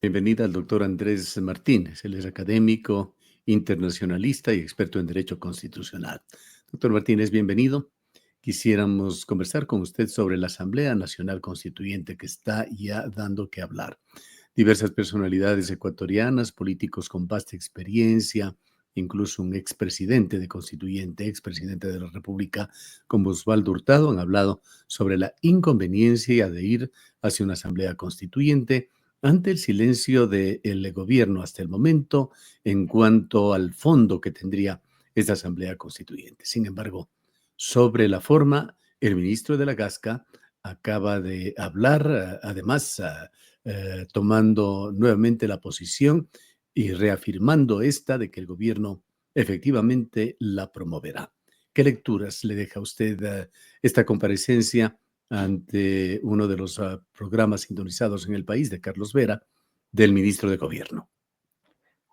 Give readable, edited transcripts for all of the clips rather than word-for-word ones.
Bienvenida al doctor Andrés Martínez. Él es académico, internacionalista y experto en derecho constitucional. Doctor Martínez, bienvenido. Quisiéramos conversar con usted sobre la Asamblea Nacional Constituyente que está ya dando que hablar. Diversas personalidades ecuatorianas, políticos con vasta experiencia, incluso un expresidente de constituyente, expresidente de la República, como Osvaldo Hurtado, han hablado sobre la inconveniencia de ir hacia una Asamblea Constituyente ante el silencio del gobierno hasta el momento en cuanto al fondo que tendría esta Asamblea Constituyente. Sin embargo, sobre la forma, el ministro de la Gasca acaba de hablar, además, tomando nuevamente la posición y reafirmando esta de que el gobierno efectivamente la promoverá. ¿Qué lecturas le deja a usted esta comparecencia ante uno de los programas sintonizados en el país de Carlos Vera, del ministro de Gobierno?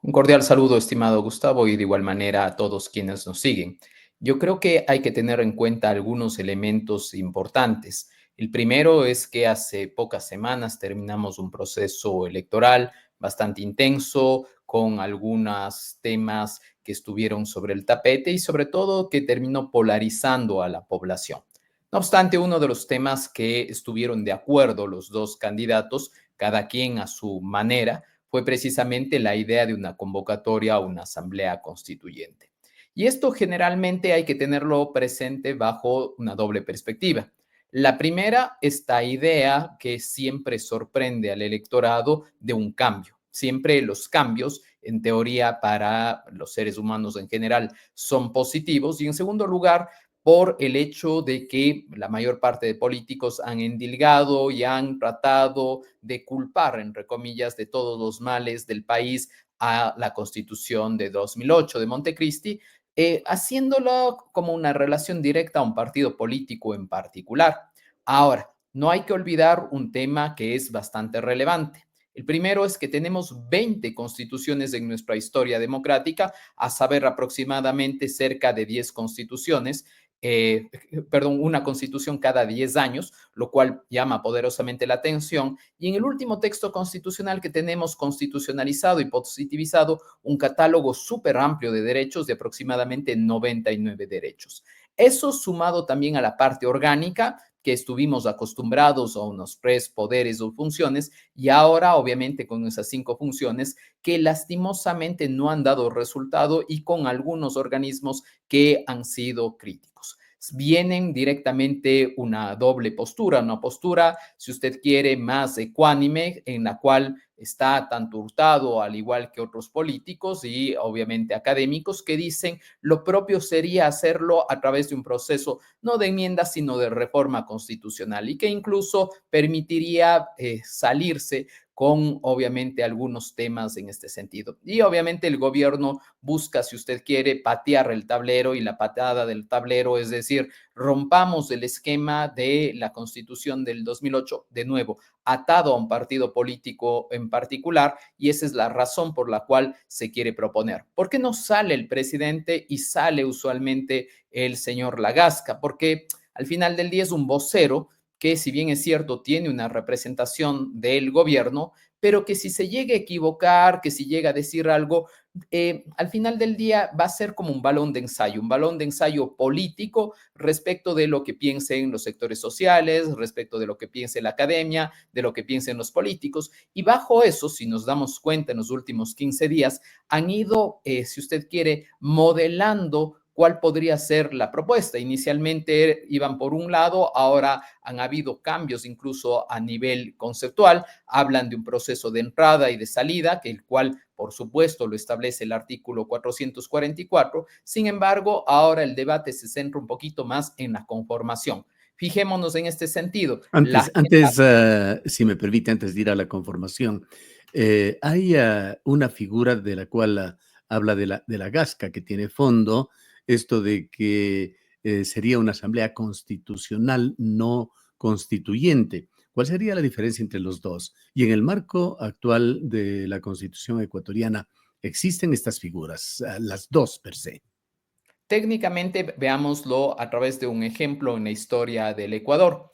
Un cordial saludo, estimado Gustavo, y de igual manera a todos quienes nos siguen. Yo creo que hay que tener en cuenta algunos elementos importantes. El primero es que hace pocas semanas terminamos un proceso electoral bastante intenso, con algunos temas que estuvieron sobre el tapete y sobre todo que terminó polarizando a la población. No obstante, uno de los temas que estuvieron de acuerdo los dos candidatos, cada quien a su manera, fue precisamente la idea de una convocatoria a una asamblea constituyente. Y esto generalmente hay que tenerlo presente bajo una doble perspectiva. La primera, esta idea que siempre sorprende al electorado de un cambio. Siempre los cambios, en teoría, para los seres humanos en general son positivos. Y en segundo lugar, por el hecho de que la mayor parte de políticos han endilgado y han tratado de culpar, entre comillas, de todos los males del país a la Constitución de 2008 de Montecristi, haciéndolo como una relación directa a un partido político en particular. Ahora, no hay que olvidar un tema que es bastante relevante. El primero es que tenemos 20 constituciones en nuestra historia democrática, a saber, aproximadamente cerca de 10 constituciones, una constitución cada 10 años, lo cual llama poderosamente la atención. Y en el último texto constitucional que tenemos constitucionalizado y positivizado un catálogo súper amplio de derechos de aproximadamente 99 derechos. Eso sumado también a la parte orgánica, que estuvimos acostumbrados a unos 3 poderes o funciones, y ahora obviamente con esas 5 funciones que lastimosamente no han dado resultado y con algunos organismos que han sido críticos. Vienen directamente una doble postura, una postura, si usted quiere, más ecuánime, en la cual está tanto Hurtado, al igual que otros políticos y obviamente académicos, que dicen lo propio sería hacerlo a través de un proceso no de enmienda, sino de reforma constitucional y que incluso permitiría salirse con obviamente algunos temas en este sentido. Y obviamente el gobierno busca, si usted quiere, patear el tablero, y la patada del tablero, es decir, rompamos el esquema de la Constitución del 2008 de nuevo, atado a un partido político en particular, y esa es la razón por la cual se quiere proponer. ¿Por qué no sale el presidente y sale usualmente el señor Lagasca? Porque al final del día es un vocero que, si bien es cierto, tiene una representación del gobierno, pero que si se llega a equivocar, que si llega a decir algo, al final del día va a ser como un balón de ensayo político respecto de lo que piensen los sectores sociales, respecto de lo que piense la academia, de lo que piensen los políticos. Y bajo eso, si nos damos cuenta en los últimos 15 días, han ido, si usted quiere, modelando cuál podría ser la propuesta. Inicialmente iban por un lado, ahora han habido cambios incluso a nivel conceptual, hablan de un proceso de entrada y de salida, que el cual, por supuesto, lo establece el artículo 444. Sin embargo, ahora el debate se centra un poquito más en la conformación. Fijémonos en este sentido. Si me permite, antes de ir a la conformación, hay una figura de la cual habla de la Gasca, que tiene fondo, esto de que sería una asamblea constitucional no constituyente. ¿Cuál sería la diferencia entre los dos? Y en el marco actual de la Constitución ecuatoriana, ¿existen estas figuras, las dos per se? Técnicamente, veámoslo a través de un ejemplo en la historia del Ecuador.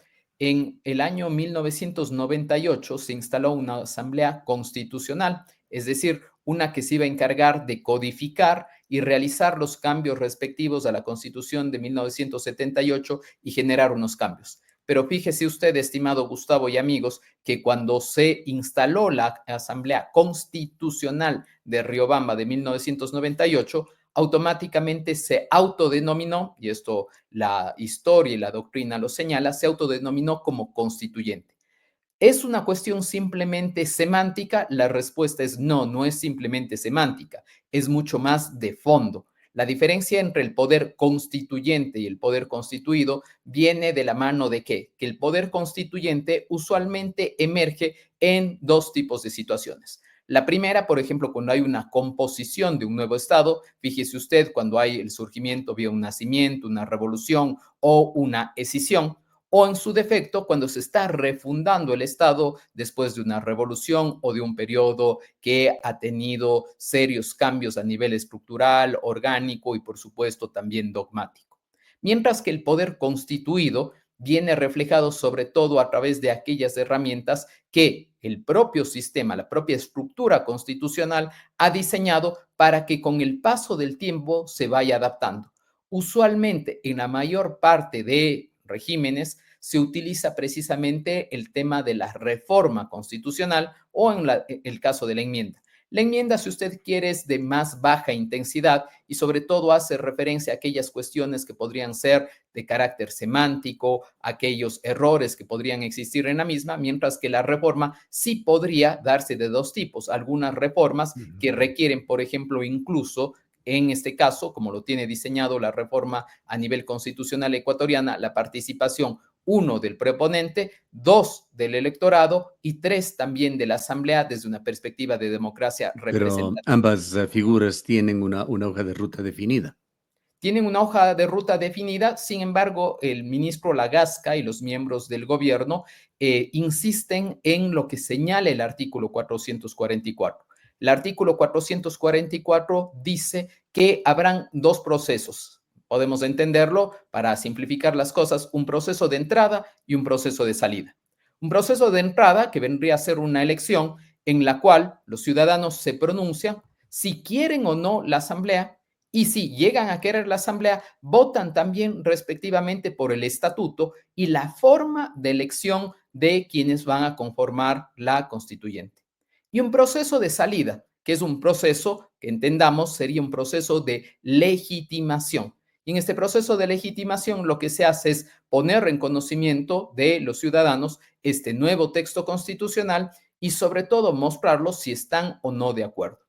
en el año 1998 se instaló una asamblea constitucional, es decir, una que se iba a encargar de codificar y realizar los cambios respectivos a la Constitución de 1978 y generar unos cambios. Pero fíjese usted, estimado Gustavo y amigos, que cuando se instaló la Asamblea Constitucional de Riobamba de 1998, automáticamente se autodenominó, y esto la historia y la doctrina lo señala, se autodenominó como constituyente. ¿Es una cuestión simplemente semántica? La respuesta es no, no es simplemente semántica, es mucho más de fondo. La diferencia entre el poder constituyente y el poder constituido viene de la mano de qué? Que el poder constituyente usualmente emerge en dos tipos de situaciones. La primera, por ejemplo, cuando hay una composición de un nuevo Estado, fíjese usted, cuando hay el surgimiento vía un nacimiento, una revolución o una escisión, o en su defecto cuando se está refundando el Estado después de una revolución o de un periodo que ha tenido serios cambios a nivel estructural, orgánico y por supuesto también dogmático. Mientras que el poder constituido viene reflejado sobre todo a través de aquellas herramientas que el propio sistema, la propia estructura constitucional ha diseñado para que con el paso del tiempo se vaya adaptando. Usualmente en la mayor parte de regímenes se utiliza precisamente el tema de la reforma constitucional o en el caso de la enmienda. La enmienda, si usted quiere, es de más baja intensidad y sobre todo hace referencia a aquellas cuestiones que podrían ser de carácter semántico, aquellos errores que podrían existir en la misma, mientras que la reforma sí podría darse de dos tipos. Algunas reformas que Ujú. requieren, por ejemplo, incluso en este caso, como lo tiene diseñado la reforma a nivel constitucional ecuatoriana, la participación uno del proponente, dos del electorado y tres también de la asamblea desde una perspectiva de democracia Pero representativa. ambas figuras tienen una hoja de ruta definida. Tienen una hoja de ruta definida, sin embargo, el ministro Lagasca y los miembros del gobierno insisten en lo que señala el artículo 444. El artículo 444 dice que habrán dos procesos. Podemos entenderlo, para simplificar las cosas, un proceso de entrada y un proceso de salida. Un proceso de entrada que vendría a ser una elección en la cual los ciudadanos se pronuncian si quieren o no la asamblea y si llegan a querer la asamblea, votan también respectivamente por el estatuto y la forma de elección de quienes van a conformar la constituyente. Y un proceso de salida, que es un proceso que entendamos sería un proceso de legitimación. Y en este proceso de legitimación lo que se hace es poner en conocimiento de los ciudadanos este nuevo texto constitucional y sobre todo mostrarlos si están o no de acuerdo.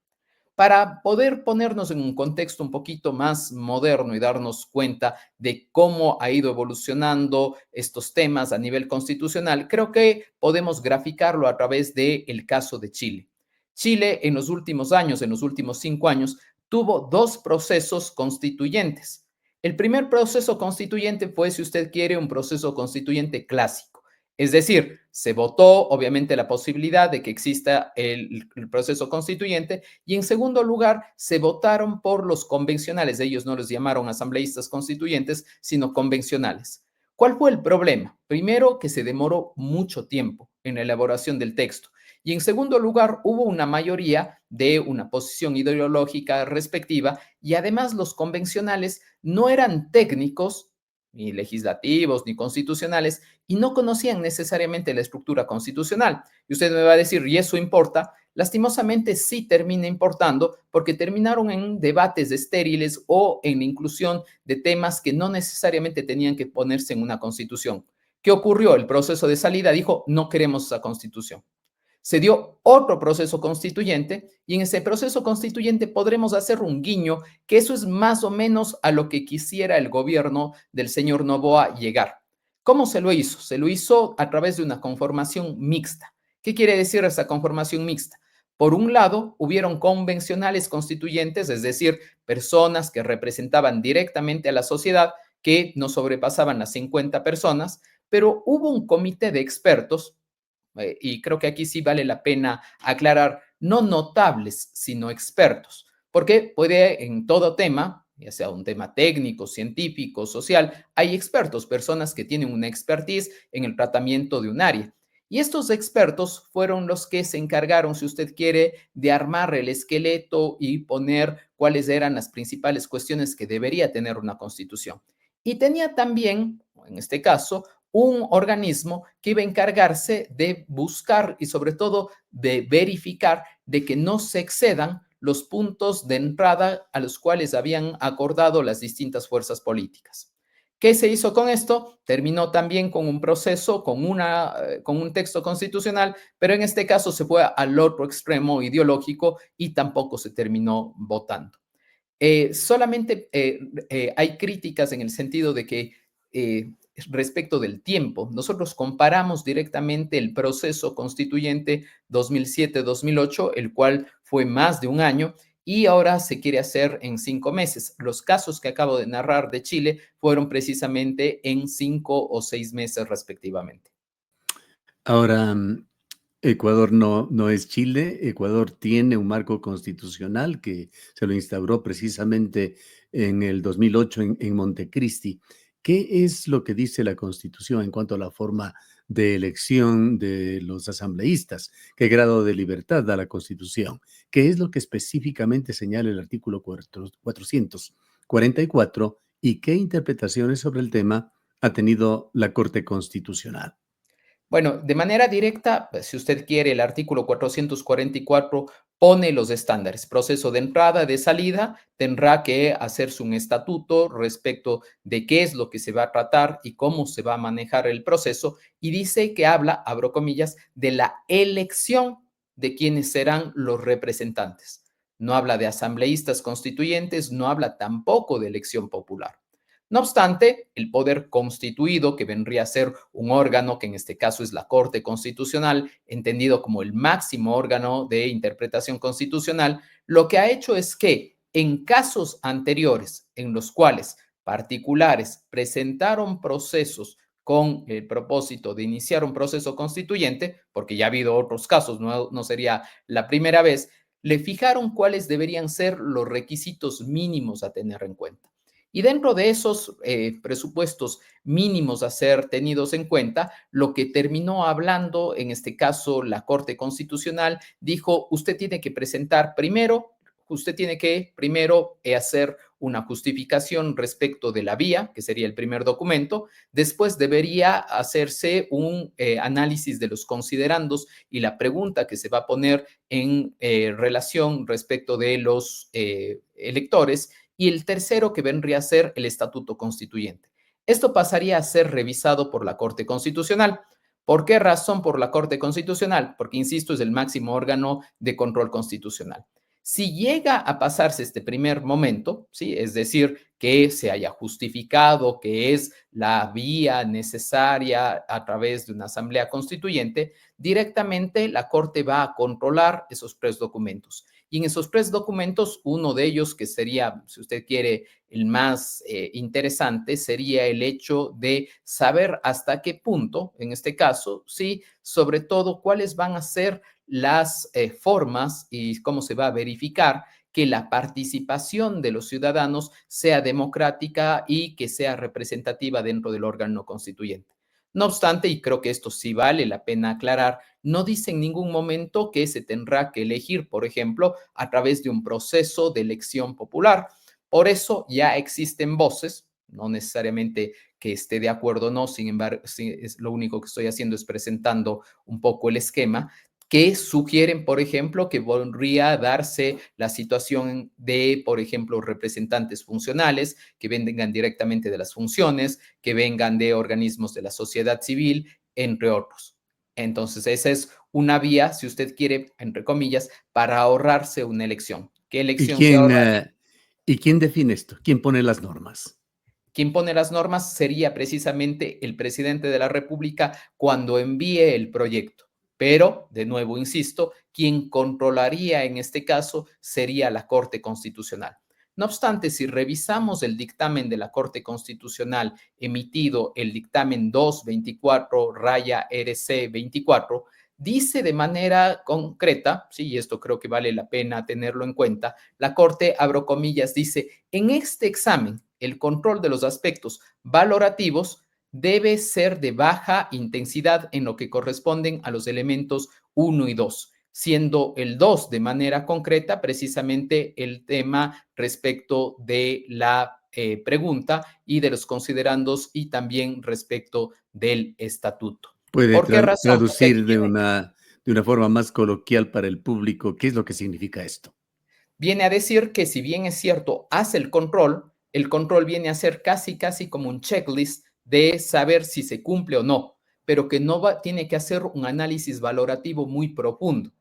Para poder ponernos en un contexto un poquito más moderno y darnos cuenta de cómo ha ido evolucionando estos temas a nivel constitucional, creo que podemos graficarlo a través del caso de Chile. Chile en los últimos años, en los últimos 5 años, tuvo dos procesos constituyentes. El primer proceso constituyente fue, si usted quiere, un proceso constituyente clásico. Es decir, se votó obviamente la posibilidad de que exista el proceso constituyente y en segundo lugar se votaron por los convencionales. Ellos no los llamaron asambleístas constituyentes, sino convencionales. ¿Cuál fue el problema? Primero, que se demoró mucho tiempo en la elaboración del texto. Y en segundo lugar, hubo una mayoría de una posición ideológica respectiva y además los convencionales no eran técnicos, ni legislativos, ni constitucionales, y no conocían necesariamente la estructura constitucional. Y usted me va a decir, ¿y eso importa? Lastimosamente sí termina importando porque terminaron en debates estériles o en la inclusión de temas que no necesariamente tenían que ponerse en una constitución. ¿Qué ocurrió? El proceso de salida dijo, no queremos esa constitución. Se dio otro proceso constituyente y en ese proceso constituyente podremos hacer un guiño que eso es más o menos a lo que quisiera el gobierno del señor Noboa llegar. ¿Cómo se lo hizo? Se lo hizo a través de una conformación mixta. ¿Qué quiere decir esa conformación mixta? Por un lado, hubieron convencionales constituyentes, es decir, personas que representaban directamente a la sociedad, que no sobrepasaban las 50 personas, pero hubo un comité de expertos y creo que aquí sí vale la pena aclarar, no notables, sino expertos, porque puede en todo tema ya sea un tema técnico, científico, social, hay expertos, personas que tienen una expertise en el tratamiento de un área. Y estos expertos fueron los que se encargaron, si usted quiere, de armar el esqueleto y poner cuáles eran las principales cuestiones que debería tener una constitución. Y tenía también, en este caso, un organismo que iba a encargarse de buscar y sobre todo de verificar de que no se excedan los puntos de entrada a los cuales habían acordado las distintas fuerzas políticas. ¿Qué se hizo con esto? Terminó también con un proceso, con un texto constitucional, pero en este caso se fue al otro extremo ideológico y tampoco se terminó votando. Solamente hay críticas en el sentido de que respecto del tiempo, nosotros comparamos directamente el proceso constituyente 2007-2008, el cual fue más de un año, y ahora se quiere hacer en 5 meses. Los casos que acabo de narrar de Chile fueron precisamente en 5 o 6 meses respectivamente. Ahora, Ecuador no es Chile. Ecuador tiene un marco constitucional que se lo instauró precisamente en el 2008 en Montecristi. ¿Qué es lo que dice la Constitución en cuanto a la forma de elección de los asambleístas? ¿Qué grado de libertad da la Constitución? ¿Qué es lo que específicamente señala el artículo 444 y qué interpretaciones sobre el tema ha tenido la Corte Constitucional? Bueno, de manera directa, pues, si usted quiere, el artículo 444 pone los estándares. Proceso de entrada, de salida, tendrá que hacerse un estatuto respecto de qué es lo que se va a tratar y cómo se va a manejar el proceso. Y dice que habla, abro comillas, de la elección de quienes serán los representantes. No habla de asambleístas constituyentes, no habla tampoco de elección popular. No obstante, el poder constituido, que vendría a ser un órgano, que en este caso es la Corte Constitucional, entendido como el máximo órgano de interpretación constitucional, lo que ha hecho es que en casos anteriores en los cuales particulares presentaron procesos con el propósito de iniciar un proceso constituyente, porque ya ha habido otros casos, no sería la primera vez, le fijaron cuáles deberían ser los requisitos mínimos a tener en cuenta. Y dentro de esos presupuestos mínimos a ser tenidos en cuenta, lo que terminó hablando, en este caso la Corte Constitucional, dijo, usted tiene que presentar primero, usted tiene que primero hacer una justificación respecto de la vía, que sería el primer documento, después debería hacerse un análisis de los considerandos y la pregunta que se va a poner en relación respecto de los electores, y el tercero que vendría a ser el estatuto constituyente. Esto pasaría a ser revisado por la Corte Constitucional. ¿Por qué razón por la Corte Constitucional? Porque, insisto, es el máximo órgano de control constitucional. Si llega a pasarse este primer momento, ¿sí? Es decir, que se haya justificado que es la vía necesaria a través de una asamblea constituyente, directamente la Corte va a controlar esos tres documentos. Y en esos tres documentos, uno de ellos, que sería, si usted quiere, el más interesante, sería el hecho de saber hasta qué punto, en este caso, sí, sobre todo cuáles van a ser las formas y cómo se va a verificar que la participación de los ciudadanos sea democrática y que sea representativa dentro del órgano constituyente. No obstante, y creo que esto sí vale la pena aclarar, no dice en ningún momento que se tendrá que elegir, por ejemplo, a través de un proceso de elección popular. Por eso ya existen voces, no necesariamente que esté de acuerdo o no, sin embargo, lo único que estoy haciendo es presentando un poco el esquema, que sugieren, por ejemplo, que podría darse la situación de, por ejemplo, representantes funcionales que vengan directamente de las funciones, que vengan de organismos de la sociedad civil, entre otros. Entonces, esa es una vía, si usted quiere, entre comillas, para ahorrarse una elección. ¿Qué ¿Y elección se quién, ahorra? y quién define esto? ¿Quién pone las normas? Quien pone las normas sería precisamente el presidente de la República cuando envíe el proyecto. Pero, de nuevo, insisto, quien controlaría en este caso sería la Corte Constitucional. No obstante, si revisamos el dictamen de la Corte Constitucional emitido, el dictamen 224-RC 24, dice de manera concreta, sí, y esto creo que vale la pena tenerlo en cuenta, la Corte, abro comillas, dice, en este examen, el control de los aspectos valorativos debe ser de baja intensidad en lo que corresponden a los elementos 1 y 2, siendo el 2 de manera concreta precisamente el tema respecto de la pregunta y de los considerandos y también respecto del estatuto. ¿Puede ¿Por qué razón? Porque traducir de una forma más coloquial para el público qué es lo que significa esto? viene a decir que si bien es cierto, hace el control viene a ser casi, casi como un checklist de saber si se cumple o no, pero que no tiene que hacer un análisis valorativo muy profundo.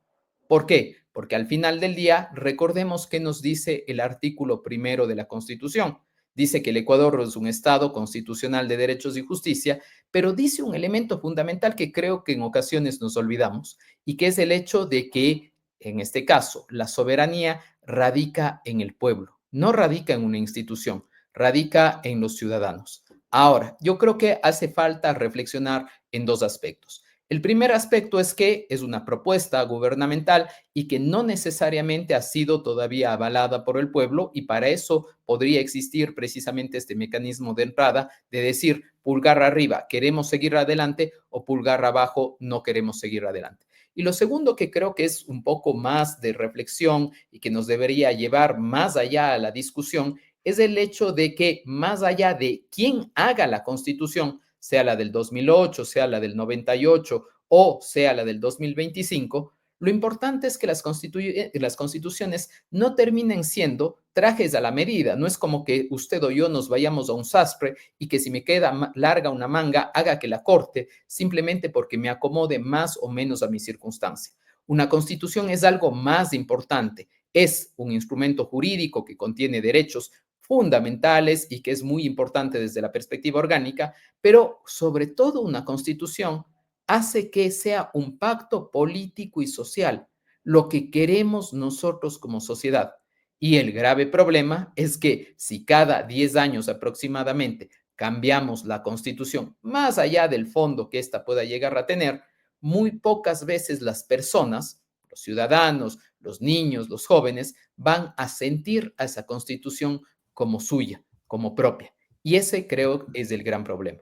¿Por qué? Porque al final del día, recordemos que nos dice el artículo primero de la Constitución. Dice que el Ecuador es un Estado constitucional de derechos y justicia, pero dice un elemento fundamental que creo que en ocasiones nos olvidamos, y que es el hecho de que, en este caso, la soberanía radica en el pueblo, no radica en una institución, radica en los ciudadanos. Ahora, yo creo que hace falta reflexionar en dos aspectos. El primer aspecto es que es una propuesta gubernamental y que no necesariamente ha sido todavía avalada por el pueblo, y para eso podría existir precisamente este mecanismo de entrada de decir pulgar arriba, queremos seguir adelante, o pulgar abajo, no queremos seguir adelante. Y lo segundo, que creo que es un poco más de reflexión y que nos debería llevar más allá a la discusión, es el hecho de que más allá de quién haga la Constitución, sea la del 2008, sea la del 98 o sea la del 2025, lo importante es que las constituciones no terminen siendo trajes a la medida. No es como que usted o yo nos vayamos a un sastre y que si me queda larga una manga, haga que la corte simplemente porque me acomode más o menos a mi circunstancia. Una constitución es algo más importante. Es un instrumento jurídico que contiene derechos fundamentales y que es muy importante desde la perspectiva orgánica, pero sobre todo una constitución hace que sea un pacto político y social, lo que queremos nosotros como sociedad. Y el grave problema es que si cada 10 años aproximadamente cambiamos la constitución, más allá del fondo que ésta pueda llegar a tener, muy pocas veces las personas, los ciudadanos, los niños, los jóvenes, van a sentir a esa constitución como suya, como propia. Y ese creo es el gran problema.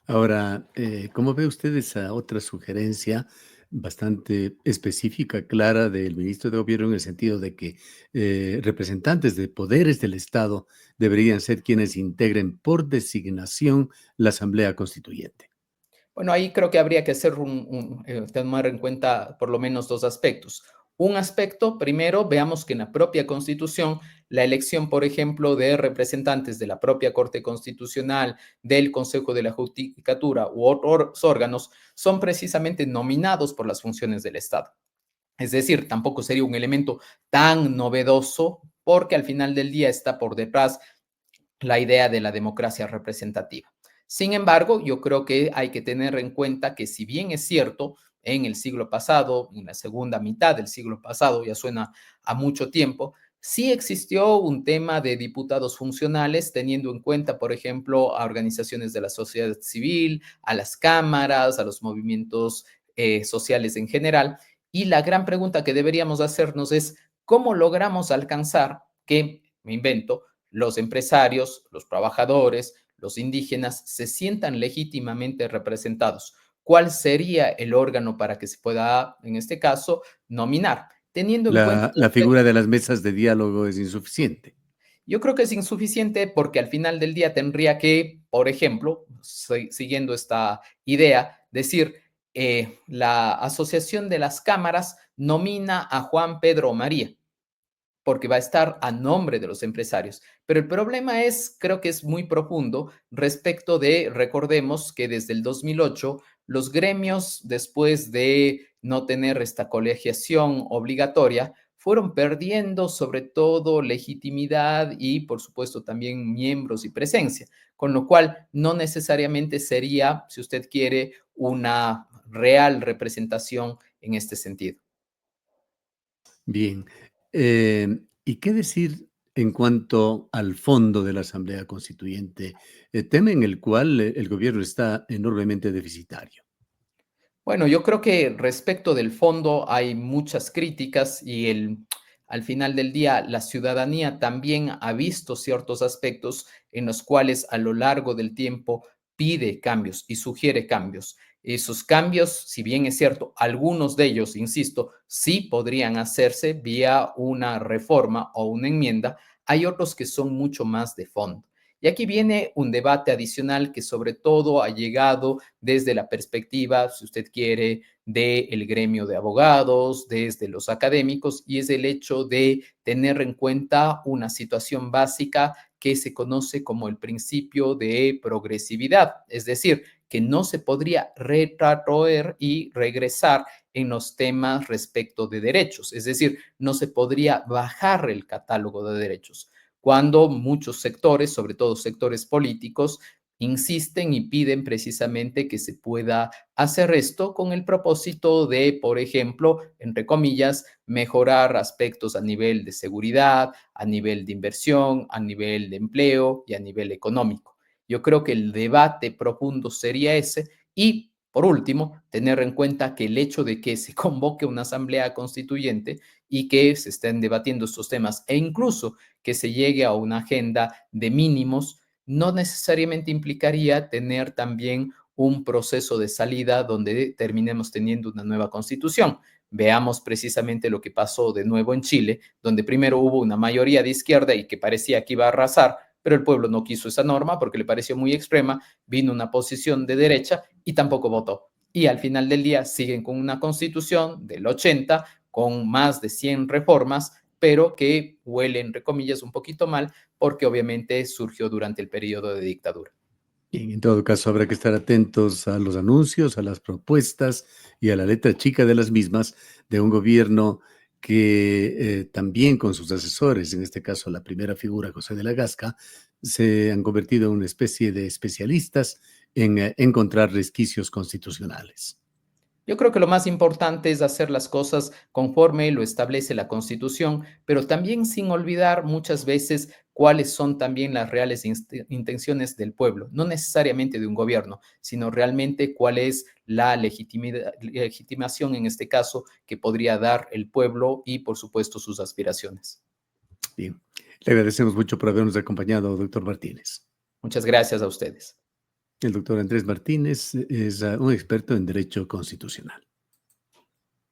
Ahora, ¿cómo ve usted esa otra sugerencia bastante específica, clara del ministro de Gobierno en el sentido de que representantes de poderes del Estado deberían ser quienes integren por designación la Asamblea Constituyente? Bueno, ahí creo que habría que hacer tomar en cuenta por lo menos dos aspectos. Un aspecto, primero, veamos que en la propia Constitución, la elección, por ejemplo, de representantes de la propia Corte Constitucional, del Consejo de la Judicatura u otros órganos, son precisamente nominados por las funciones del Estado. Es decir, tampoco sería un elemento tan novedoso porque al final del día está por detrás la idea de la democracia representativa. Sin embargo, yo creo que hay que tener en cuenta que si bien es cierto, en el siglo pasado, en la segunda mitad del siglo pasado, ya suena a mucho tiempo, sí existió un tema de diputados funcionales, teniendo en cuenta, por ejemplo, a organizaciones de la sociedad civil, a las cámaras, a los movimientos sociales en general. Y la gran pregunta que deberíamos hacernos es, ¿cómo logramos alcanzar que, me invento, los empresarios, los trabajadores, los indígenas se sientan legítimamente representados? ¿Cuál sería el órgano para que se pueda, en este caso, nominar? Teniendo en cuenta La figura de las mesas de diálogo es insuficiente. yo creo que es insuficiente porque al final del día tendría que, por ejemplo, siguiendo esta idea, decir, la Asociación de las Cámaras nomina a Juan Pedro María, porque va a estar a nombre de los empresarios. Pero el problema es, creo que es muy profundo respecto de, recordemos que desde el 2008, los gremios, después de no tener esta colegiación obligatoria, fueron perdiendo sobre todo legitimidad y, por supuesto, también miembros y presencia, con lo cual no necesariamente sería, si usted quiere, una real representación en este sentido. Bien. ¿Y qué decir en cuanto al fondo de la Asamblea Constituyente, tema en el cual el gobierno está enormemente deficitario? Bueno, yo creo que respecto del fondo hay muchas críticas y al final del día la ciudadanía también ha visto ciertos aspectos en los cuales a lo largo del tiempo pide cambios y sugiere cambios. Esos cambios, si bien es cierto, algunos de ellos, insisto, sí podrían hacerse vía una reforma o una enmienda, hay otros que son mucho más de fondo. Y aquí viene un debate adicional que sobre todo ha llegado desde la perspectiva, si usted quiere, del gremio de abogados, desde los académicos, y es el hecho de tener en cuenta una situación básica que se conoce como el principio de progresividad, es decir, que no se podría retrotraer y regresar en los temas respecto de derechos, es decir, no se podría bajar el catálogo de derechos cuando muchos sectores, sobre todo sectores políticos, insisten y piden precisamente que se pueda hacer esto con el propósito de, por ejemplo, entre comillas, mejorar aspectos a nivel de seguridad, a nivel de inversión, a nivel de empleo y a nivel económico. Yo creo que el debate profundo sería ese y, por último, tener en cuenta que el hecho de que se convoque una asamblea constituyente y que se estén debatiendo estos temas e incluso que se llegue a una agenda de mínimos, no necesariamente implicaría tener también un proceso de salida donde terminemos teniendo una nueva constitución. Veamos precisamente lo que pasó de nuevo en Chile, donde primero hubo una mayoría de izquierda y que parecía que iba a arrasar, pero el pueblo no quiso esa norma porque le pareció muy extrema, vino una posición de derecha y tampoco votó. Y al final del día siguen con una constitución del 80 con más de 100 reformas, pero que huele, entre comillas, un poquito mal porque obviamente surgió durante el periodo de dictadura. Bien, en todo caso, habrá que estar atentos a los anuncios, a las propuestas y a la letra chica de las mismas de un gobierno que también con sus asesores, en este caso la primera figura, José de la Gasca, se han convertido en una especie de especialistas en encontrar resquicios constitucionales. Yo creo que lo más importante es hacer las cosas conforme lo establece la Constitución, pero también sin olvidar muchas veces cuáles son también las reales intenciones del pueblo, no necesariamente de un gobierno, sino realmente cuál es la legitimación en este caso que podría dar el pueblo y por supuesto sus aspiraciones. Bien, le agradecemos mucho por habernos acompañado, doctor Martínez. Muchas gracias a ustedes. El doctor Andrés Martínez es un experto en derecho constitucional.